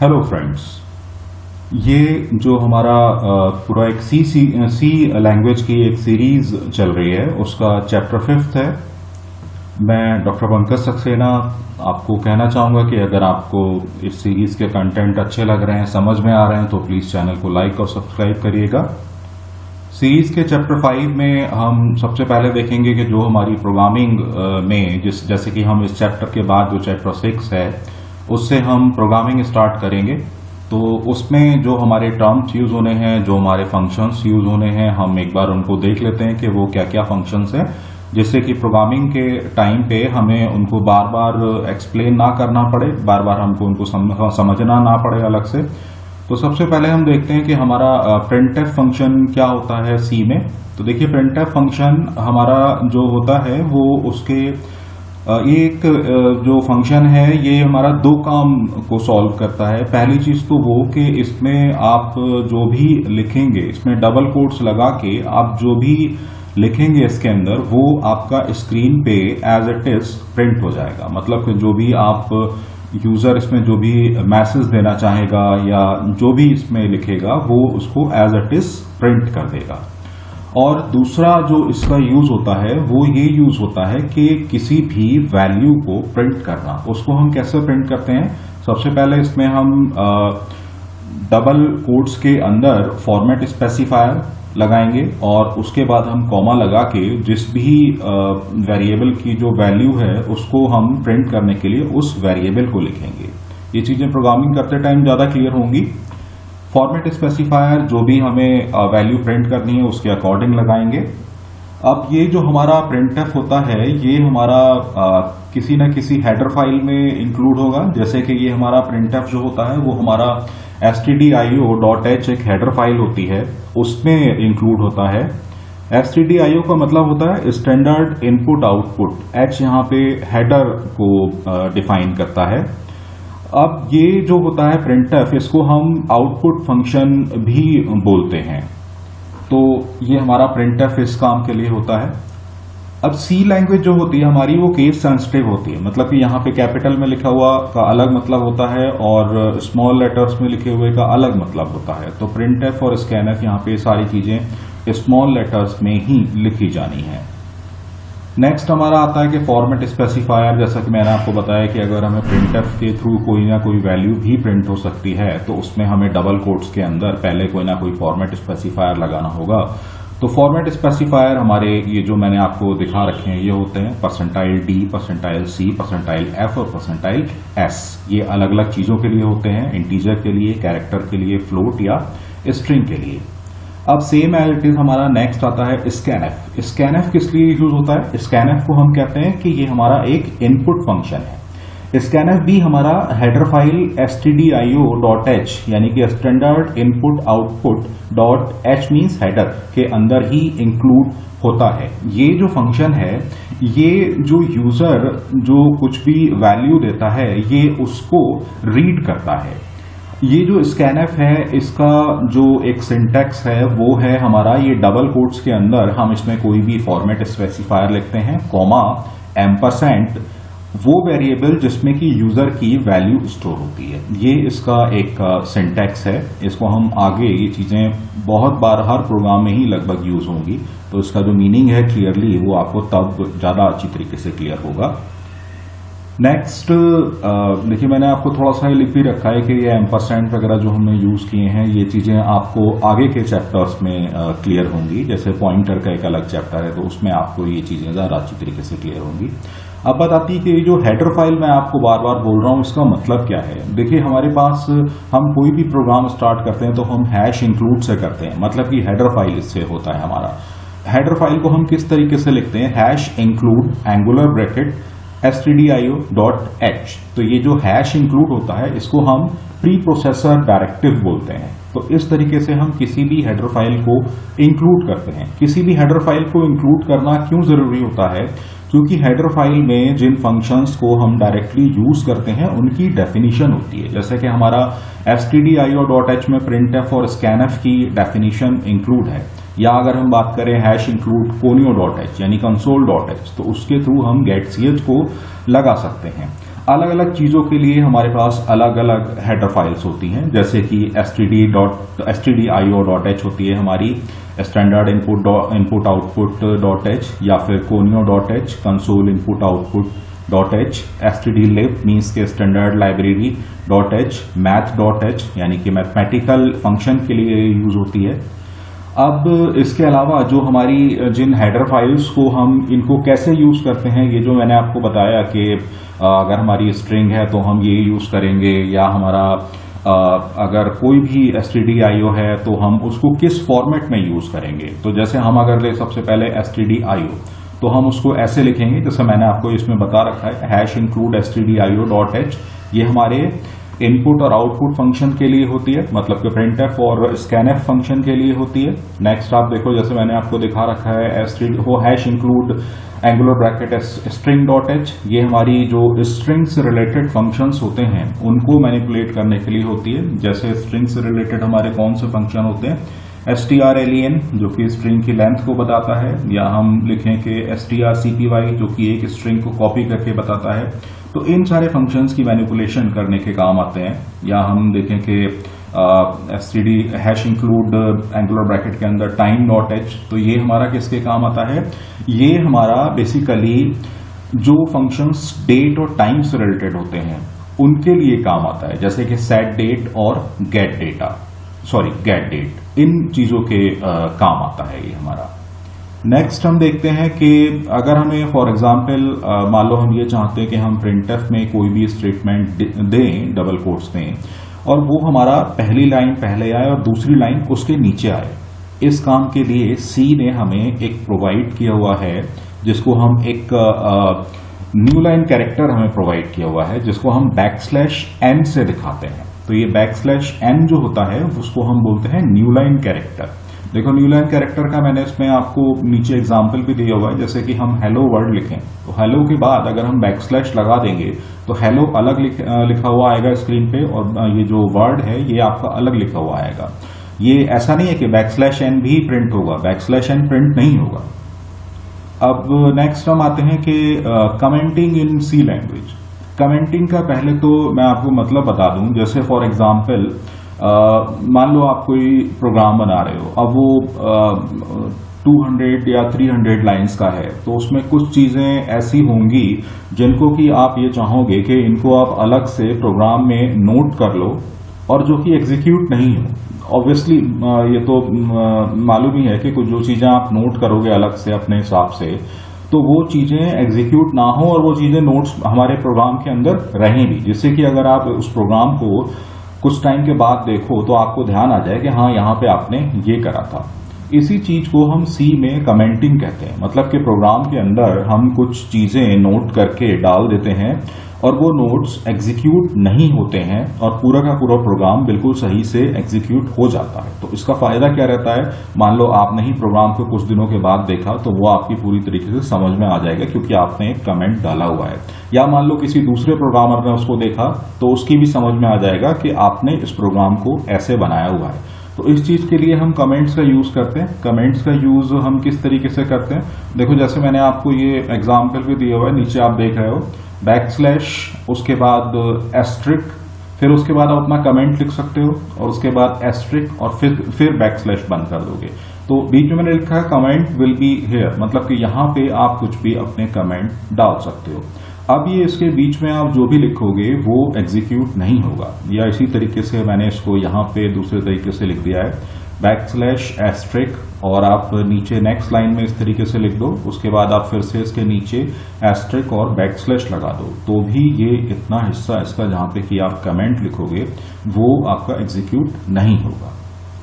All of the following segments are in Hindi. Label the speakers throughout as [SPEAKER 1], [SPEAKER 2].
[SPEAKER 1] हेलो फ्रेंड्स, ये जो हमारा पूरा एक सी लैंग्वेज की एक सीरीज चल रही है उसका चैप्टर 5 है। मैं डॉक्टर पंकज सक्सेना आपको कहना चाहूँगा कि अगर आपको इस सीरीज के कंटेंट अच्छे लग रहे हैं, समझ में आ रहे हैं, तो प्लीज़ चैनल को लाइक और सब्सक्राइब करिएगा। सीरीज के चैप्टर 5 में हम सबसे पहले देखेंगे कि जो हमारी प्रोग्रामिंग में जैसे कि हम इस चैप्टर के बाद जो चैप्टर 6 है उससे हम प्रोग्रामिंग स्टार्ट करेंगे। तो उसमें जो हमारे टर्म्स यूज होने हैं, जो हमारे फंक्शंस यूज होने हैं, हम एक बार उनको देख लेते हैं कि वो क्या क्या फंक्शंस हैं, जिससे कि प्रोग्रामिंग के टाइम पे हमें उनको बार बार एक्सप्लेन ना करना पड़े, बार बार हमको उनको समझना ना पड़े अलग से। तो सबसे पहले हम देखते हैं कि हमारा प्रिंटफ फंक्शन क्या होता है सी में। तो देखिए, प्रिंटफ फंक्शन हमारा जो होता है वो उसके एक जो फंक्शन है ये हमारा दो काम को सॉल्व करता है। पहली चीज तो वो कि इसमें आप जो भी लिखेंगे, इसमें डबल कोट्स लगा के आप जो भी लिखेंगे इसके अंदर, वो आपका स्क्रीन पे एज इट इज प्रिंट हो जाएगा। मतलब कि जो भी आप यूजर इसमें जो भी मैसेज देना चाहेगा या जो भी इसमें लिखेगा वो उसको एज इट इज प्रिंट कर देगा। और दूसरा जो इसका यूज होता है वो ये यूज होता है कि किसी भी वैल्यू को प्रिंट करना। उसको हम कैसे प्रिंट करते हैं? सबसे पहले इसमें हम डबल कोट्स के अंदर फॉर्मेट स्पेसिफायर लगाएंगे और उसके बाद हम कॉमा लगा के जिस भी वेरिएबल की जो वैल्यू है उसको हम प्रिंट करने के लिए उस वेरिएबल को लिखेंगे। ये चीजें प्रोग्रामिंग करते टाइम ज्यादा क्लियर होंगी। फॉर्मेट स्पेसिफायर जो भी हमें वैल्यू प्रिंट करनी है उसके अकॉर्डिंग लगाएंगे। अब ये जो हमारा प्रिंटफ होता है ये हमारा किसी न किसी हेडर फाइल में इंक्लूड होगा। जैसे कि ये हमारा प्रिंटफ जो होता है वो हमारा stdio.h एक हेडर फाइल होती है, उसमें इंक्लूड होता है। stdio का मतलब होता है स्टैंडर्ड इनपुट आउटपुट। h यहाँ पे हेडर को डिफाइन करता है। अब ये जो होता है प्रिंटफ, इसको हम आउटपुट फंक्शन भी बोलते हैं। तो ये हमारा प्रिंटफ इस काम के लिए होता है। अब सी लैंग्वेज जो होती है हमारी वो केस सेंसिटिव होती है। मतलब कि यहाँ पे कैपिटल में लिखा हुआ का अलग मतलब होता है और स्मॉल लेटर्स में लिखे हुए का अलग मतलब होता है। तो प्रिंटफ और स्कैनफ यहाँ पे सारी चीजें स्मॉल लेटर्स में ही लिखी जानी है। नेक्स्ट हमारा आता है कि फॉर्मेट स्पेसिफायर। जैसा कि मैंने आपको बताया कि अगर हमें प्रिंटफ के थ्रू कोई ना कोई वैल्यू भी प्रिंट हो सकती है तो उसमें हमें डबल कोट्स के अंदर पहले कोई ना कोई फॉर्मेट स्पेसिफायर लगाना होगा। तो फॉर्मेट स्पेसिफायर हमारे ये जो मैंने आपको दिखा रखे हैं ये होते हैं %D, %C, %F और %S। ये अलग अलग चीजों के लिए होते हैं, इंटीजर के लिए, कैरेक्टर के लिए, फ्लोट या स्ट्रिंग के लिए। अब सेम एज इट इज हमारा नेक्स्ट आता है स्कैनफ। स्कैनफ किस लिए यूज होता है? स्कैनफ को हम कहते हैं कि ये हमारा एक इनपुट फंक्शन है। स्कैनफ भी हमारा हेडर फाइल stdio.h यानी कि standard input output .h means header के अंदर ही इंक्लूड होता है। ये जो फंक्शन है ये जो यूजर जो कुछ भी वैल्यू देता है ये उसको रीड करता है। ये जो स्कैनफ है इसका जो एक सिंटैक्स है वो है हमारा ये डबल कोट्स के अंदर हम इसमें कोई भी फॉर्मेट स्पेसिफायर लिखते हैं, कॉमा एम्परसेंट, वो वेरिएबल जिसमें कि यूजर की वैल्यू स्टोर होती है। ये इसका एक सिंटैक्स है। इसको हम आगे ये चीजें बहुत बार हर प्रोग्राम में ही लगभग यूज होंगी, तो इसका जो मीनिंग है क्लियरली वो आपको तब ज्यादा अच्छी तरीके से क्लियर होगा। नेक्स्ट देखिए, मैंने आपको थोड़ा सा लिख भी रखा है कि ये एम्परसेंट वगैरह जो हमने यूज किए हैं ये चीजें आपको आगे के चैप्टर्स में क्लियर होंगी। जैसे पॉइंटर का एक अलग चैप्टर है तो उसमें आपको ये चीजें ज्यादा अच्छी तरीके से क्लियर होंगी। अब बात आती है कि ये जो हेडर फाइल मैं आपको बार बार बोल रहा हूँ इसका मतलब क्या है। देखिए, हमारे पास हम कोई भी प्रोग्राम स्टार्ट करते हैं तो हम हैश इंक्लूड से करते हैं, मतलब कि हेडर फाइल इससे होता है हमारा। हेडर फाइल को हम किस तरीके से लिखते हैं? Hash include angular bracket stdio.h। तो ये जो हैश इंक्लूड होता है इसको हम प्री प्रोसेसर डायरेक्टिव बोलते हैं। तो इस तरीके से हम किसी भी हेडर फाइल को इंक्लूड करते हैं। किसी भी हेडर फाइल को इंक्लूड करना क्यों जरूरी होता है? क्योंकि हेडर फाइल में जिन फंक्शंस को हम डायरेक्टली यूज करते हैं उनकी डेफिनेशन होती है। जैसे कि हमारा stdio.h में प्रिंटफ और स्कैनफ की डेफिनेशन इंक्लूड है, या अगर हम बात करें हैश इंक्लूड conio.h यानी console.h तो उसके थ्रू हम getch को लगा सकते हैं। अलग अलग चीज़ों के लिए हमारे पास अलग अलग हेडर फाइल्स होती हैं, जैसे कि stdio.h होती है हमारी स्टैंडर्ड इनपुट आउटपुट.h, या फिर conio.h console input output, stdlib means के स्टैंडर्ड लाइब्रेरी.h, math.h यानी कि मैथमेटिकल फंक्शन के लिए यूज होती है। अब इसके अलावा जो हमारी जिन हेडर फाइल्स को हम इनको कैसे यूज करते हैं, ये जो मैंने आपको बताया कि अगर हमारी स्ट्रिंग है तो हम ये यूज करेंगे, या हमारा अगर कोई भी stdio है तो हम उसको किस फॉर्मेट में यूज करेंगे। तो जैसे हम अगर ले सबसे पहले stdio, तो हम उसको ऐसे लिखेंगे जैसे मैंने आपको इसमें बता रखा है, #include stdio.h। ये हमारे इनपुट और आउटपुट फंक्शन के लिए होती है, मतलब कि printf और scanf फंक्शन के लिए होती है। नेक्स्ट आप देखो, जैसे मैंने आपको दिखा रखा है #include एंगुलर ब्रैकेट string.h, ये हमारी जो स्ट्रिंग से रिलेटेड फंक्शंस होते हैं उनको मैनिपुलेट करने के लिए होती है। जैसे स्ट्रिंग से रिलेटेड हमारे कौन से फंक्शन होते हैं, strlen जो कि स्ट्रिंग की लेंथ को बताता है, या हम लिखें कि strcpy जो कि एक स्ट्रिंग को कॉपी करके बताता है। तो इन सारे फंक्शंस की मैनिपुलेशन करने के काम आते हैं। या हम देखें कि #include एंगुलर ब्रैकेट के अंदर time.h, तो ये हमारा किसके काम आता है, ये हमारा बेसिकली जो फंक्शंस डेट और टाइम से रिलेटेड होते हैं उनके लिए काम आता है, जैसे कि set date और get date, इन चीजों के काम आता है ये हमारा। नेक्स्ट हम देखते हैं कि अगर हमें फॉर एग्जांपल मान लो हम ये चाहते हैं कि हम printf में कोई भी स्टेटमेंट दें, डबल कोट्स दें, और वो हमारा पहली लाइन पहले आए और दूसरी लाइन उसके नीचे आए। इस काम के लिए C ने हमें एक प्रोवाइड किया हुआ है, जिसको हम एक न्यू लाइन कैरेक्टर हमें प्रोवाइड किया हुआ है, जिसको हम \n से दिखाते हैं। तो ये \n जो होता है उसको हम बोलते हैं न्यू लाइन कैरेक्टर। देखो, न्यू लाइन कैरेक्टर का मैंने इसमें आपको नीचे एग्जांपल भी दिया हुआ है। जैसे कि हम हेलो वर्ड लिखें, तो हेलो के बाद अगर हम \, लगा देंगे तो हेलो अलग लिखा हुआ आएगा स्क्रीन पे, और ये जो वर्ड है ये आपका अलग लिखा हुआ आएगा। ये ऐसा नहीं है कि \n भी प्रिंट होगा, \n प्रिंट नहीं होगा। अब नेक्स्ट हम आते हैं कि कमेंटिंग इन C लैंग्वेज। कमेंटिंग का पहले तो मैं आपको मतलब बता दूं, जैसे फॉर एग्जांपल मान लो आप कोई प्रोग्राम बना रहे हो, अब वो 200 या 300 लाइंस का है, तो उसमें कुछ चीजें ऐसी होंगी जिनको कि आप ये चाहोगे कि इनको आप अलग से प्रोग्राम में नोट कर लो, और जो कि एग्जीक्यूट नहीं हो। ऑब्वियसली ये तो मालूम ही है कि कुछ जो चीजें आप नोट करोगे अलग से अपने हिसाब से, तो वो चीजें एग्जीक्यूट ना हो और वो चीजें नोट्स हमारे प्रोग्राम के अंदर रहें भी, जिससे कि अगर आप उस प्रोग्राम को कुछ टाइम के बाद देखो तो आपको ध्यान आ जाए कि हाँ, यहाँ पे आपने ये करा था। इसी चीज को हम C में कमेंटिंग कहते हैं, मतलब कि प्रोग्राम के अंदर हम कुछ चीजें नोट करके डाल देते हैं और वो नोट्स एग्जीक्यूट नहीं होते हैं और पूरा का पूरा प्रोग्राम बिल्कुल सही से एग्जीक्यूट हो जाता है। तो इसका फायदा क्या रहता है, मान लो आपने ही प्रोग्राम को कुछ दिनों के बाद देखा तो वो आपकी पूरी तरीके से समझ में आ जाएगा, क्योंकि आपने एक कमेंट डाला हुआ है। या मान लो किसी दूसरे प्रोग्रामर ने उसको देखा तो उसकी भी समझ में आ जाएगा कि आपने इस प्रोग्राम को ऐसे बनाया हुआ है। तो इस चीज के लिए हम कमेंट्स का यूज करते हैं। कमेंट्स का यूज हम किस तरीके से करते हैं, देखो जैसे मैंने आपको ये एग्जाम्पल भी दिया हुआ है, नीचे आप देख रहे हो \, उसके बाद *, फिर उसके बाद आप अपना कमेंट लिख सकते हो, और उसके बाद * और फिर \, बंद कर दोगे। तो बीच में मैंने लिखा है कमेंट विल बी हियर, मतलब कि यहाँ पे आप कुछ भी अपने कमेंट डाल सकते हो। अब ये इसके बीच में आप जो भी लिखोगे वो एग्जीक्यूट नहीं होगा, या इसी तरीके से मैंने इसको यहाँ पे दूसरे तरीके से लिख दिया है \**, और आप नीचे नेक्स्ट लाइन में इस तरीके से लिख दो, उसके बाद आप फिर से इसके नीचे * और \* लगा दो, तो भी ये इतना हिस्सा इसका जहां पे कि आप कमेंट लिखोगे वो आपका एग्जीक्यूट नहीं होगा।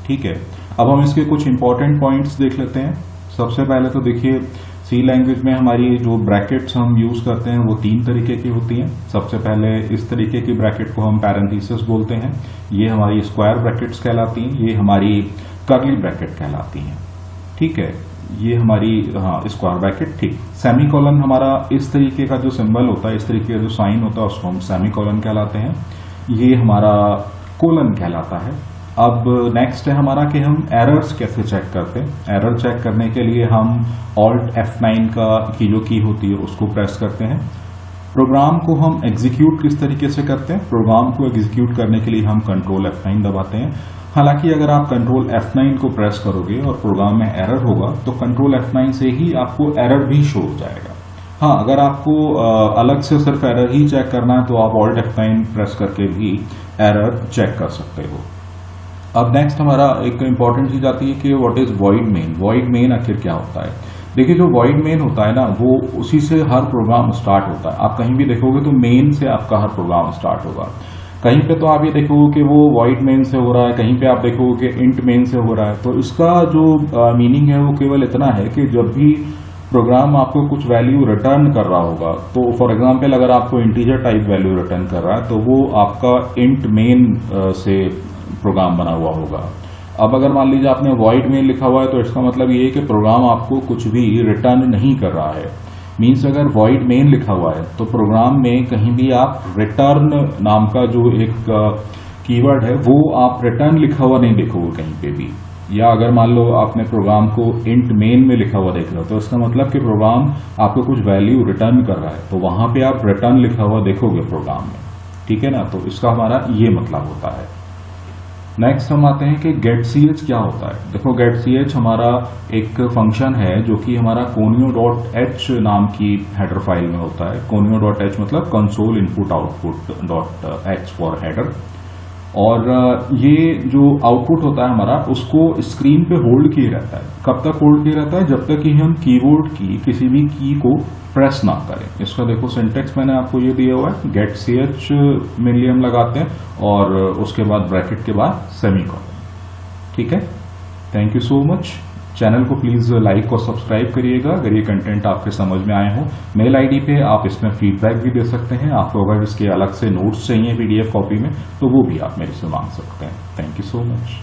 [SPEAKER 1] ठीक है, अब हम इसके कुछ इंपॉर्टेंट पॉइंट्स देख लेते हैं। सबसे पहले तो देखिए, C लैंग्वेज में हमारी जो ब्रैकेट्स हम यूज करते हैं वो 3 तरीके की होती हैं। सबसे पहले इस तरीके की ब्रैकेट को हम पैरेंथेसिस बोलते हैं, ये हमारी स्क्वायर ब्रैकेट्स कहलाती हैं, ये हमारी कर्ली ब्रैकेट कहलाती हैं। ठीक है, ये हमारी स्क्वायर ब्रैकेट। ठीक, सेमीकोलन हमारा इस तरीके का जो सिंबल होता है, इस तरीके का जो साइन होता है उसको हम सेमीकोलन कहलाते हैं, ये हमारा कोलन कहलाता है। अब नेक्स्ट है हमारा कि हम एरर्स कैसे चेक करते हैं। एरर चेक करने के लिए हम Alt F9 की जो की होती है उसको प्रेस करते हैं, प्रोग्राम को हम एग्जीक्यूट किस तरीके से करते हैं? प्रोग्राम को एग्जीक्यूट करने के लिए हम कंट्रोल F9 दबाते हैं। हालांकि अगर आप कंट्रोल F9 को प्रेस करोगे और प्रोग्राम में एरर होगा तो कंट्रोल F9 से ही आपको एरर भी शो हो जाएगा। हाँ, अगर आपको अलग से सिर्फ एरर ही चेक करना है तो आप ऑल्ट F9 प्रेस करके भी एरर चेक कर सकते हो। अब नेक्स्ट हमारा एक इंपॉर्टेंट चीज आती है कि what is void main. Void main आखिर क्या होता है? देखिए, जो वॉइड मेन होता है ना, वो उसी से हर प्रोग्राम स्टार्ट होता है। आप कहीं भी देखोगे तो मेन से आपका हर प्रोग्राम स्टार्ट होगा। कहीं पे तो आप ये देखोगे कि वो वॉइड मेन से हो रहा है, कहीं पे आप देखोगे कि इंट मेन से हो रहा है। तो इसका जो मीनिंग है वो केवल इतना है कि जब भी प्रोग्राम आपको कुछ वैल्यू रिटर्न कर रहा होगा, तो फॉर एग्जांपल अगर आपको इंटीजर टाइप वैल्यू रिटर्न कर रहा है तो वो आपका इंट मेन से प्रोग्राम बना हुआ होगा। अब अगर मान लीजिए आपने वॉइड मेन लिखा हुआ है तो इसका मतलब ये है कि प्रोग्राम आपको कुछ भी रिटर्न नहीं कर रहा है। मीन्स अगर वॉइड मेन लिखा हुआ है तो प्रोग्राम में कहीं भी आप रिटर्न नाम का जो एक कीवर्ड है वो आप रिटर्न लिखा हुआ नहीं देखोगे कहीं पे भी। या अगर मान लो आपने प्रोग्राम को इंट मेन में लिखा हुआ देख रहे हो तो इसका मतलब कि प्रोग्राम आपको कुछ वैल्यू रिटर्न कर रहा है, तो वहां पे आप रिटर्न लिखा हुआ देखोगे प्रोग्राम में। ठीक है ना? तो इसका हमारा ये मतलब होता है। नेक्स्ट हम आते हैं कि getch क्या होता है। देखो, getch हमारा एक फंक्शन है जो कि हमारा conio.h नाम की हेडर फाइल में होता है। conio.h मतलब console input output .h for header. और ये जो आउटपुट होता है हमारा, उसको स्क्रीन पे होल्ड किए रहता है। कब तक होल्ड किए रहता है? जब तक कि हम कीबोर्ड की किसी भी की को प्रेस ना करें। इसका देखो सिंटेक्स मैंने आपको ये दिया हुआ है, getch में लिए हम लगाते हैं और उसके बाद ब्रैकेट के बाद सेमीकोलन। ठीक है? Thank you so much. Channel को प्लीज लाइक और सब्सक्राइब करिएगा अगर ये कंटेंट आपके समझ में आए हो। मेल आईडी पे आप इसमें फीडबैक भी दे सकते हैं। आपको अगर इसके अलग से नोट्स चाहिए PDF कॉपी में तो वो भी आप मेरे से मांग सकते हैं। Thank you so much.